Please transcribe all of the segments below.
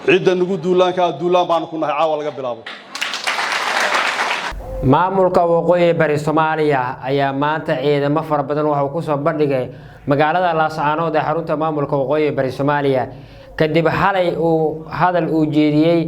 عيدا نقول دولان كدولان بانكونا عاول قبل أبو maamulka waqooyi bari Soomaaliya ayaa maanta ciidamo fara badan waxa uu ku soo bandhigay magaalada Laascaanood ee xarunta maamulka waqooyi bari Soomaaliya kadib xalay uu hadal u jeediyay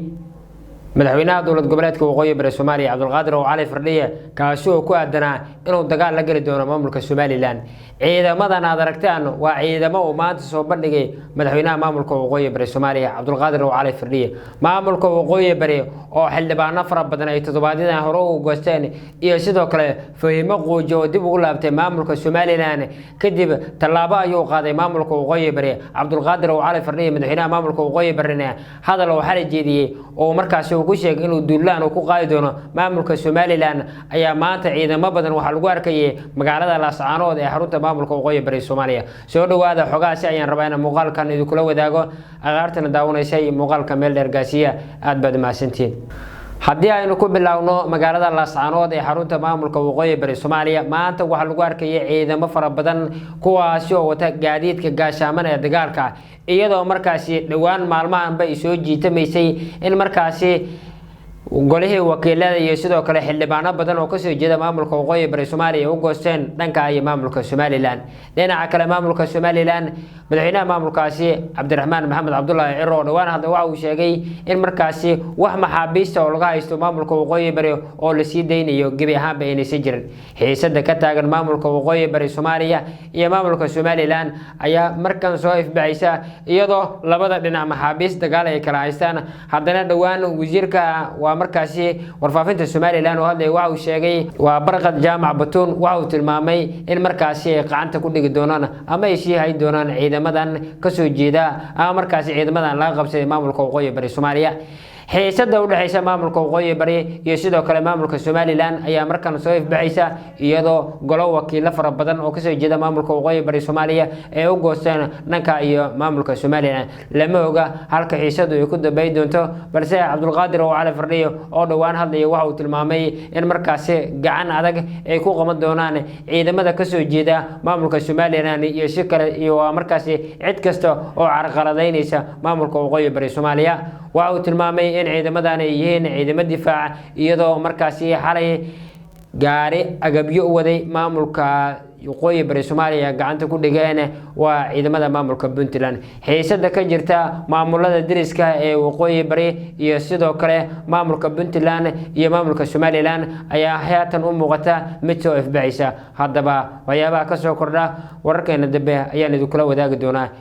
madaxweynaha dowlad goboleedka waqooyi bari Soomaaliya Cabdulqaadir Cali Firdhiye kaasi oo ku aadanaa inuu dagaal la gali doono maamulka Somaliland ciidamadan aad aragtaan waa ciidamo uu maanta soo bandhigay madaxweynaha maamulka waqooyi bari Soomaaliya Cabdulqaadir Cali Firdhiye maamulka waqooyi bari oo xildhibaano fara badan ay toddobaadyadan hore u goosteen iyo sidoo kale fahimo qoojo dib ugu laabtay maamulka Somaliland kadib talaabo ayuu qaaday maamulka waqooyi bari Cabdulqaadir Cali Firdhiye madaxweynaha maamulka waqooyi barina hadal oo xalay jeediyay oo markaas uu ku sheegay inuu duulaan ku qaadi doono maamulka Somaliland ayaa maanta ciidamo badan waxa lagu arkayay magaalada Laascaanood ee xarunta maamulka waqooyi bari Soomaaliya soo dhawaada xogaasi ayaan rabaa in muuqaalkan idin kula wadaago aqaartana daawanaysay muuqaalka meel dheer gaasiya aad baad maasantiin haddii aynu ku bilaawno magaalada Laascaanood ee xarunta maamulka waqooyi bari Soomaaliya maanta waxa lagu arkayay ciidamo fara badan kuwaas oo wata gaadiidka gaashaaman ee dagaalka iyadoo markaasi dhawaan maalmahanba ay soo jiitamaysay in markaasi golihii wakiilada iyo sidoo kale xildhibaano badan oo ka soo jeeda maamulka waqooyi bari Soomaaliya u goosteen dhanka ay maamulka Somaliland dhinaca kale maamulka Somaliland madaxweynaha maamulkaasi Cabdiraxmaan Maxamed Cabdullaahi Ciro dhawaan hadda waxa uu sheegay in markaasi wax maxaabiista oo laga haysto maamulka waqooyi bari oo la sii deynayo gabi ahaanba inaysan jirin xiisada ka taagan maamulka waqooyi bari Soomaaliya iyo maamulka Somaliland ayaa markan soo ifbacaysa iyadoo labada dhinac maxaabiis dagaal ay kala haystaan haddana dhawaan wasiirka markaasi warfaafinta Somaliland oo hadlay waxa uu sheegay waa Barqad Jaamac Batuun waxa uu tilmaamay in markaasi ay qacanta ku dhigi doonaan ama ay sii hay doonaan ciidamadan ka soo jeeda ama markaasi ciidamadan laga qabsaday maamulka waqooyi bari Soomaaliya xiisada u dhaxaysa maamulka waqooyi bari iyo sidoo kale maamulka Somaliland ayaa markan soo ifbacaysa iyadoo golo wakiilo fara badan oo ka soo jeeda maamulka waqooyi bari Soomaaliya ee u goosteen dhanka iyo maamulka Somaliland lama oga halka xiisadu ay ku dambeyn doonto balse Cabdulqaadir Cali Firdhiye oo dhawaan hadlay waxa uu tilmaamay in markaasi gacan adag ay ku qaban doonaan ciidamada ka soo jeeda maamulka Somaliland iyo si kale iyo markaasi cid kasta oo carqaladeynaysa maamulka waqooyi bari Soomaaliya waxa uu tilmaamay in ciidamadan ay yihiin ciidamo difaac iyadoo markaasi xalay gaari agabyo u waday maamulka waqooyi bari Soomaaliya gacanta ku dhigeen waa ciidamada maamulka Puntland xiisada ka jirta maamulada diriska ee waqooyi bari iyo sidoo kale maamulka Puntland iyo maamulka Somaliland ayaa haatan u muuqata mid soo ifbacaysa haddaba waxyaabaha ka soo kordha wararkeena dambe ayaan idin kula wadaagi doonaa